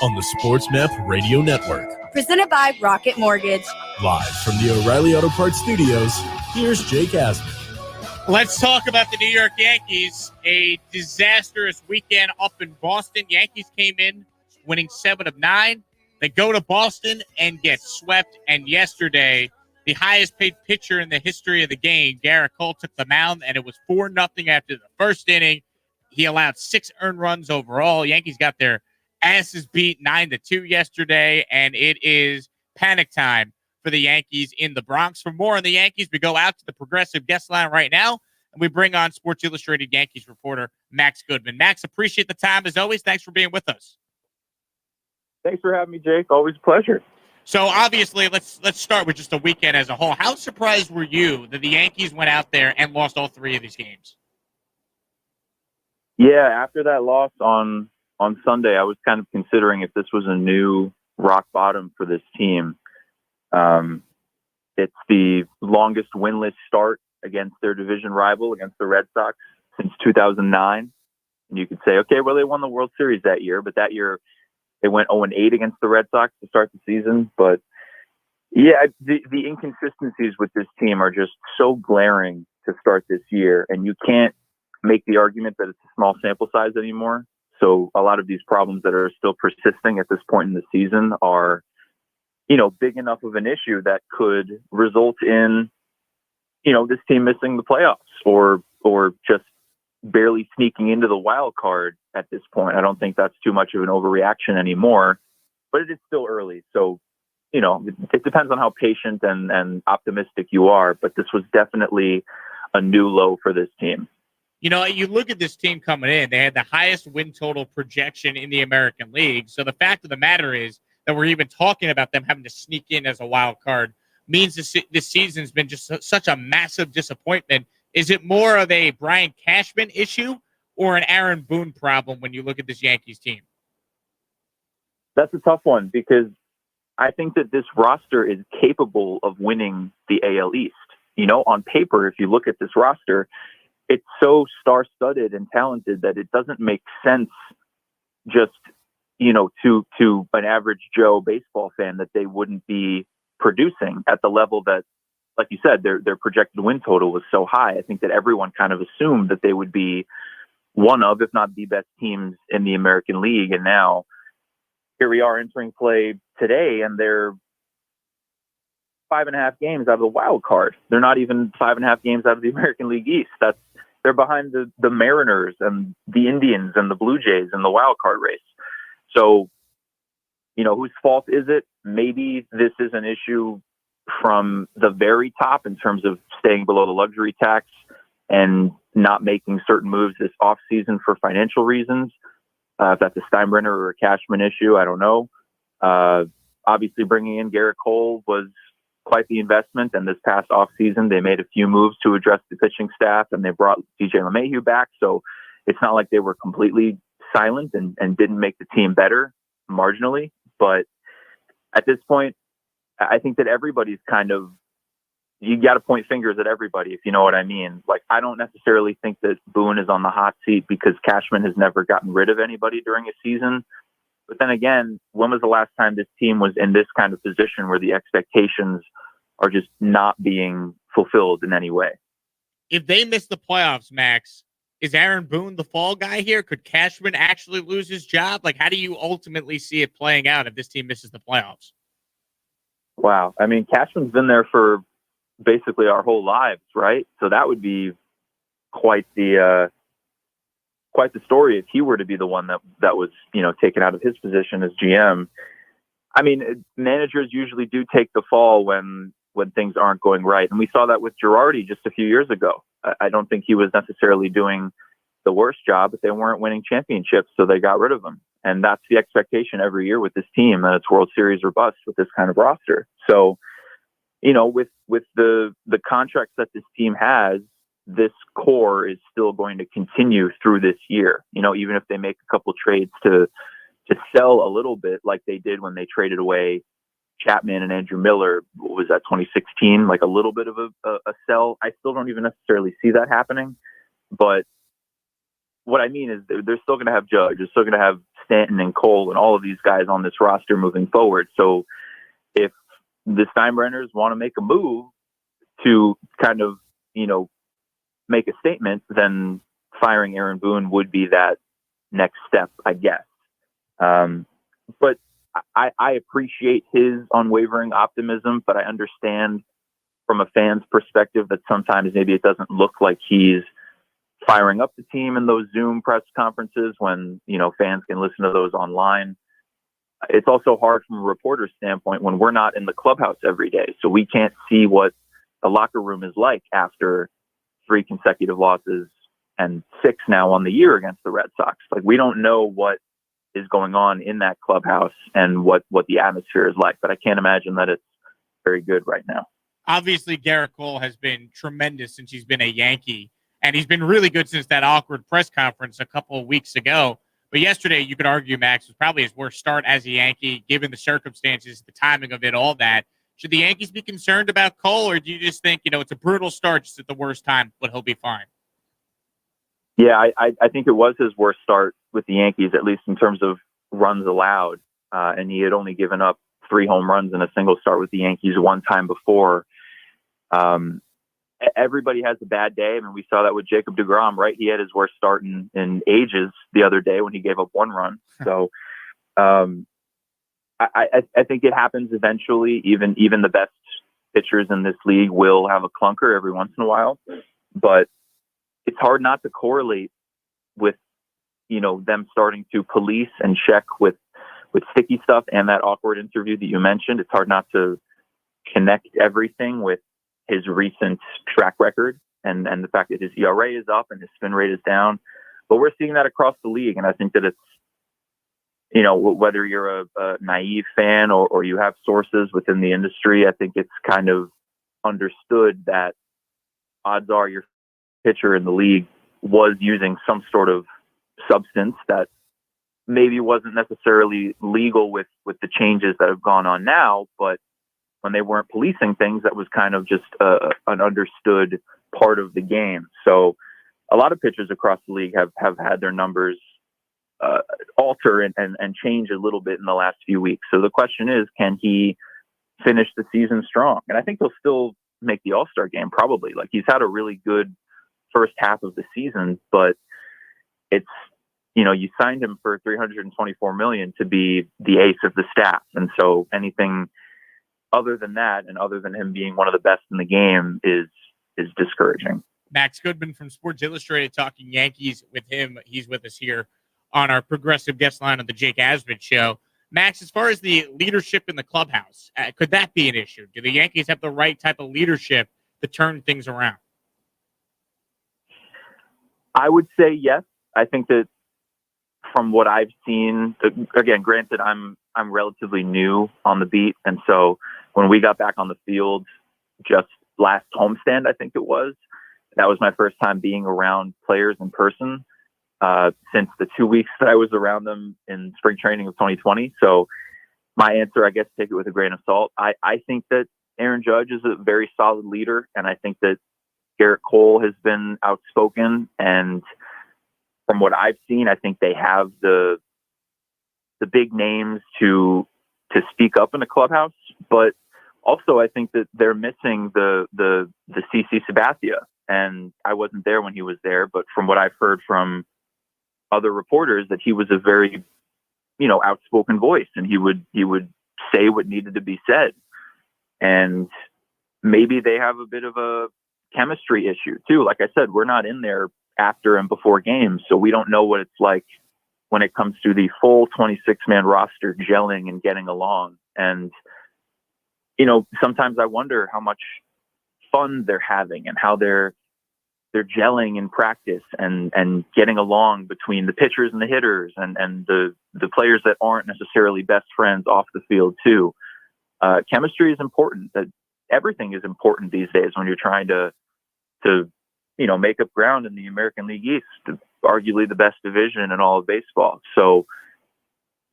on the SportsMap Radio Network. Presented by Rocket Mortgage. Live from the O'Reilly Auto Parts Studios, here's Jake Asman. Let's talk about the New York Yankees. A disastrous weekend up in Boston. Yankees came in winning 7 of 9. They go to Boston and get swept. And yesterday, the highest paid pitcher in the history of the game, Garrett Cole, took the mound, and it was 4-0 after the first inning. He allowed 6 earned runs overall. Yankees got their asses beat 9-2 yesterday, and it is panic time for the Yankees in the Bronx. For more on the Yankees, we go out to the Progressive guest line right now, and we bring on Sports Illustrated Yankees reporter Max Goodman. Max, appreciate the time as always. Thanks for being with us. Thanks for having me, Jake. Always a pleasure. So obviously, let's start with just the weekend as a whole. How surprised were you that the Yankees went out there and lost all 3 of these games? Yeah, after that loss on Sunday, I was kind of considering if this was a new rock bottom for this team. It's the longest winless start against their division rival, against the Red Sox, since 2009. And you could say, okay, well, they won the World Series that year, but that year they went 0-8 against the Red Sox to start the season. But yeah, the inconsistencies with this team are just so glaring to start this year. And you can't make the argument that it's a small sample size anymore. So a lot of these problems that are still persisting at this point in the season are, big enough of an issue that could result in, this team missing the playoffs or just barely sneaking into the wild card at this point. I don't think that's too much of an overreaction anymore, but it is still early. So, it depends on how patient and optimistic you are, but this was definitely a new low for this team. You look at this team coming in, they had the highest win total projection in the American League. So the fact of the matter is that we're even talking about them having to sneak in as a wild card means this season's been just such a massive disappointment. Is it more of a Brian Cashman issue or an Aaron Boone problem when you look at this Yankees team? That's a tough one because I think that this roster is capable of winning the AL East. On paper, if you look at this roster, it's so star-studded and talented that it doesn't make sense just, to an average Joe baseball fan that they wouldn't be producing at the level that, like you said, their projected win total was so high. I think that everyone kind of assumed that they would be one of, if not the best teams in the American League. And now here we are entering play today, and they're 5.5 games out of the wild card. They're not even 5.5 games out of the American League East. They're behind the Mariners and the Indians and the Blue Jays in the wild card race. So, whose fault is it? Maybe this is an issue from the very top in terms of staying below the luxury tax and not making certain moves this offseason for financial reasons. If that's a Steinbrenner or a Cashman issue, I don't know. Obviously, bringing in Garrett Cole was quite the investment. And this past offseason, they made a few moves to address the pitching staff, and they brought DJ LeMahieu back. So it's not like they were completely silent and didn't make the team better marginally. But at this point, I think that everybody's you got to point fingers at everybody, if you know what I mean. Like, I don't necessarily think that Boone is on the hot seat because Cashman has never gotten rid of anybody during a season. But then again, when was the last time this team was in this kind of position where the expectations are just not being fulfilled in any way? If they miss the playoffs, Max, is Aaron Boone the fall guy here? Could Cashman actually lose his job? Like, how do you ultimately see it playing out if this team misses the playoffs? Wow. I mean, Cashman's been there for basically our whole lives, right? So that would be quite the story if he were to be the one that was, taken out of his position as GM. I mean, managers usually do take the fall when things aren't going right. And we saw that with Girardi just a few years ago. I don't think he was necessarily doing the worst job, but they weren't winning championships, so they got rid of him. And that's the expectation every year with this team, that it's World Series or bust with this kind of roster. So, with the contracts that this team has, this core is still going to continue through this year. Even if they make a couple trades to sell a little bit, like they did when they traded away Chapman and Andrew Miller, what was that, 2016? Like a little bit of a sell. I still don't even necessarily see that happening. But what I mean is they're still going to have Judge. They're still going to have Stanton and Cole and all of these guys on this roster moving forward. So if the Steinbrenners want to make a move to kind of, make a statement, then firing Aaron Boone would be that next step, I guess. But I appreciate his unwavering optimism, but I understand from a fan's perspective that sometimes maybe it doesn't look like he's firing up the team in those Zoom press conferences when, fans can listen to those online. It's also hard from a reporter's standpoint when we're not in the clubhouse every day. So we can't see what the locker room is like after 3 consecutive losses and 6 now on the year against the Red Sox. Like, we don't know what is going on in that clubhouse and what the atmosphere is like, but I can't imagine that it's very good right now. Obviously, Garrett Cole has been tremendous since he's been a Yankee, and he's been really good since that awkward press conference a couple of weeks ago. But yesterday, you could argue, Max, was probably his worst start as a Yankee, given the circumstances, the timing of it, all that. Should the Yankees be concerned about Cole, or do you just think, it's a brutal start just at the worst time, but he'll be fine? Yeah, I think it was his worst start with the Yankees, at least in terms of runs allowed. And he had only given up 3 home runs in a single start with the Yankees one time before. Everybody has a bad day. I mean, we saw that with Jacob deGrom, right? He had his worst start in ages the other day when he gave up 1 run. So I think it happens eventually. Even the best pitchers in this league will have a clunker every once in a while. But it's hard not to correlate with, them starting to police and check with sticky stuff and that awkward interview that you mentioned. It's hard not to connect everything with his recent track record and the fact that his ERA is up and his spin rate is down. But we're seeing that across the league. And I think that it's, whether you're a naive fan or you have sources within the industry, I think it's kind of understood that odds are your pitcher in the league was using some sort of substance that maybe wasn't necessarily legal with the changes that have gone on now, but when they weren't policing things, that was kind of just an understood part of the game. So a lot of pitchers across the league have had their numbers alter and change a little bit in the last few weeks. So the question is, can he finish the season strong? And I think he'll still make the All-Star game, probably. Like, he's had a really good first half of the season, but it's, you signed him for $324 million to be the ace of the staff. And so anything other than that, and other than him being one of the best in the game, is discouraging. Max Goodman from Sports Illustrated talking Yankees with him. He's with us here on our progressive guest line on the Jake Asman Show. Max, as far as the leadership in the clubhouse, could that be an issue? Do the Yankees have the right type of leadership to turn things around? I would say yes. I think that from what I've seen, again, granted, I'm relatively new on the beat. And so when we got back on the field just last homestand, I think it was, that was my first time being around players in person since the 2 weeks that I was around them in spring training of 2020. So my answer, I guess, take it with a grain of salt. I think that Aaron Judge is a very solid leader. And I think that Garrett Cole has been outspoken. And from what I've seen, I think they have the big names to speak up in the clubhouse. But also, I think that they're missing the CC Sabathia. And I wasn't there when he was there, but from what I've heard from other reporters, that he was a very, outspoken voice, and he would say what needed to be said. And maybe they have a bit of a chemistry issue too. Like I said, we're not in there after and before games, so we don't know what it's like when it comes to the full 26-man roster gelling and getting along. And, sometimes I wonder how much fun they're having and how they're gelling in practice and getting along between the pitchers and the hitters and the players that aren't necessarily best friends off the field too. Chemistry is important. That everything is important these days when you're trying to make up ground in the American League East, arguably the best division in all of baseball. So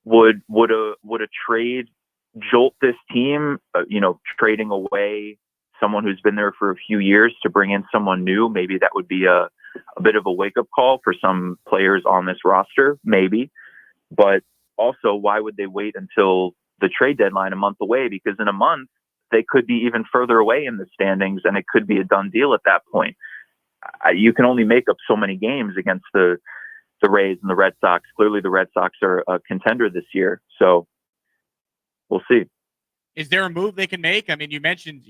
would a trade jolt this team, trading away someone who's been there for a few years to bring in someone new? Maybe that would be a bit of a wake-up call for some players on this roster, maybe. But also, why would they wait until the trade deadline a month away? Because in a month, they could be even further away in the standings, and it could be a done deal at that point. You can only make up so many games against the Rays and the Red Sox. Clearly, the Red Sox are a contender this year, so we'll see. Is there a move they can make? I mean, you mentioned,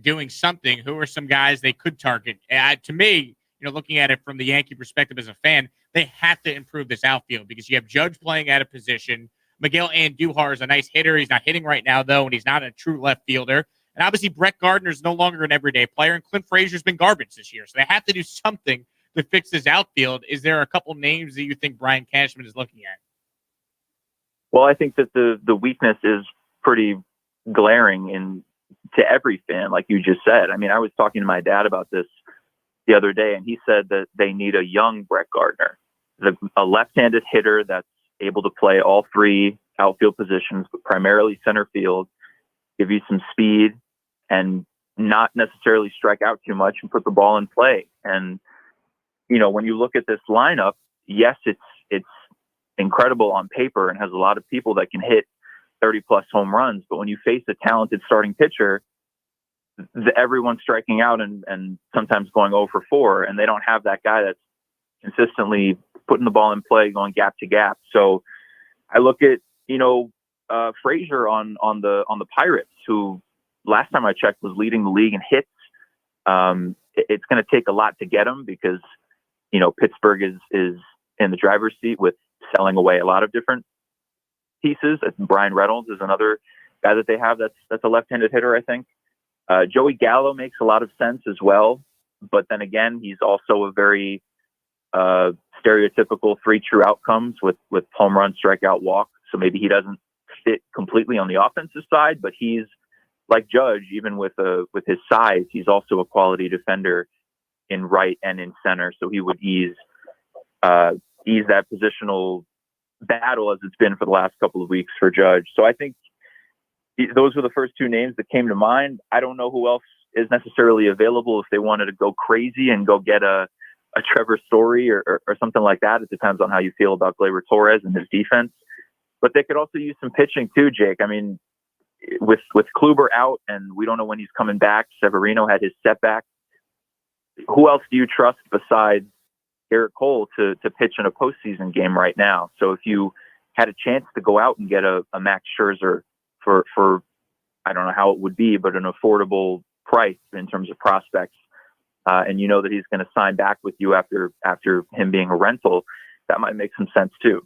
doing something. Who are some guys they could target? To me, looking at it from the Yankee perspective as a fan, they have to improve this outfield because you have Judge playing out of position. Miguel Andujar is a nice hitter. He's not hitting right now, though, and he's not a true left fielder. And obviously, Brett Gardner is no longer an everyday player, and Clint Frazier's been garbage this year. So they have to do something to fix this outfield. Is there a couple names that you think Brian Cashman is looking at? Well, I think that the weakness is pretty glaring to every fan, like you just said. I mean, I was talking to my dad about this the other day, and he said that they need a young Brett Gardner, a left-handed hitter that's able to play all three outfield positions, but primarily center field, give you some speed and not necessarily strike out too much and put the ball in play. And, when you look at this lineup, yes, it's incredible on paper and has a lot of people that can hit 30 plus home runs. But when you face a talented starting pitcher, everyone's striking out and sometimes going 0 for 4, and they don't have that guy that's consistently putting the ball in play, going gap to gap. So I look at, Frazier on the Pirates, who last time I checked was leading the league in hits. It's going to take a lot to get him because, Pittsburgh is in the driver's seat with selling away a lot of different pieces. Brian Reynolds is another guy that they have that's a left-handed hitter, I think. Joey Gallo makes a lot of sense as well, but then again, he's also a very stereotypical 3 true outcomes with home run, strikeout, walk. So maybe he doesn't fit completely on the offensive side, but he's like Judge, even with his size, he's also a quality defender in right and in center. So he would ease that positional battle as it's been for the last couple of weeks for Judge. So I think those were the first 2 names that came to mind. I don't know who else is necessarily available if they wanted to go crazy and go get a Trevor Story or something like that. It depends on how you feel about Gleyber Torres and his defense. But they could also use some pitching too, Jake. I mean, with Kluber out and we don't know when he's coming back, Severino had his setback. Who else do you trust besides Garrett Cole to pitch in a postseason game right now? So if you had a chance to go out and get a Max Scherzer for I don't know how it would be, but an affordable price in terms of prospects, and that he's going to sign back with you after him being a rental, that might make some sense too.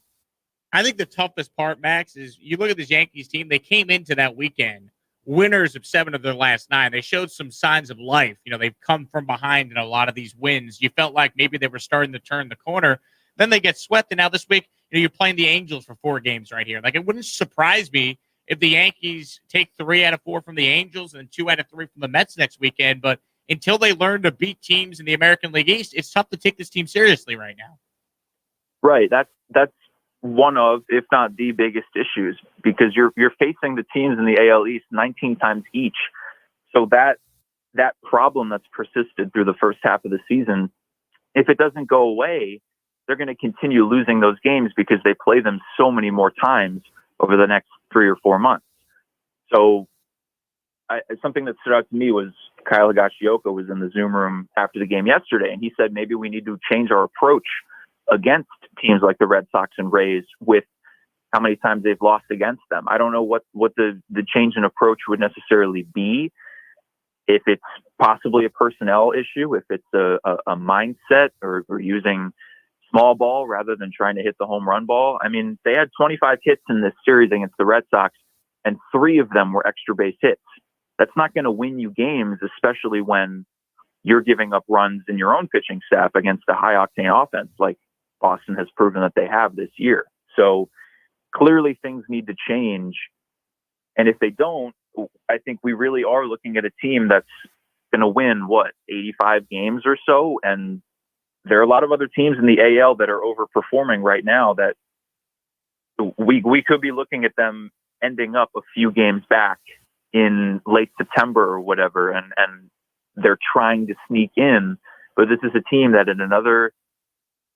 I think the toughest part, Max, is you look at this Yankees team. They came into that weekend winners of 7 of their last 9. They showed some signs of life. They've come from behind in a lot of these wins. You felt like maybe they were starting to turn the corner. Then they get swept, and now this week, you're playing the Angels for 4 games right here. Like, it wouldn't surprise me if the Yankees take 3 out of 4 from the Angels and 2 out of 3 from the Mets next weekend. But until they learn to beat teams in the American League East, it's tough to take this team seriously right now. Right. That's one of, if not the biggest issues, because you're facing the teams in the AL East 19 times each. So that problem that's persisted through the first half of the season, if it doesn't go away, they're going to continue losing those games because they play them so many more times over the next 3 or 4 months. So something that stood out to me was Kyle Higashioka was in the Zoom room after the game yesterday, and he said maybe we need to change our approach against teams like the Red Sox and Rays with how many times they've lost against them. I don't know what the change in approach would necessarily be. If it's possibly a personnel issue, if it's a mindset or using small ball rather than trying to hit the home run ball. I mean, they had 25 hits in this series against the Red Sox, and 3 of them were extra base hits. That's not going to win you games, especially when you're giving up runs in your own pitching staff against a high octane offense like Boston has proven that they have this year. So clearly things need to change. And if they don't, I think we really are looking at a team that's going to win, 85 games or so. And there are a lot of other teams in the AL that are overperforming right now that we could be looking at them ending up a few games back in late September or whatever. And they're trying to sneak in. But this is a team that in another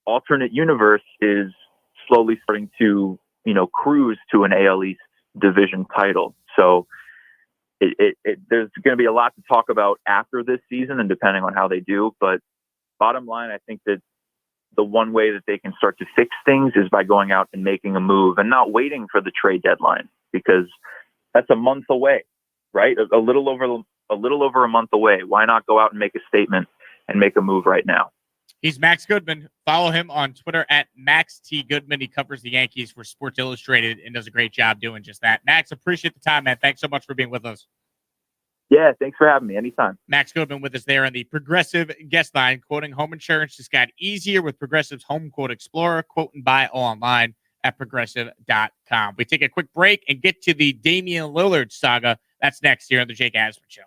alternate universe is slowly starting to cruise to an AL East division title. So there's going to be a lot to talk about after this season and depending on how they do. But bottom line, I think that the one way that they can start to fix things is by going out and making a move and not waiting for the trade deadline, because that's a month away, right? A little over a month away. Why not go out and make a statement and make a move right now? He's Max Goodman. Follow him on Twitter at Max T. Goodman. He covers the Yankees for Sports Illustrated and does a great job doing just that. Max, appreciate the time, man. Thanks so much for being with us. Yeah, thanks for having me. Anytime. Max Goodman with us there on the Progressive guest line, quoting home insurance just got easier with Progressive's Home Quote Explorer. Quote and buy online at progressive.com. We take a quick break and get to the Damian Lillard saga. That's next here on the Jake Asman Show.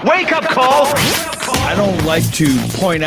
Wake up call. I don't like to point out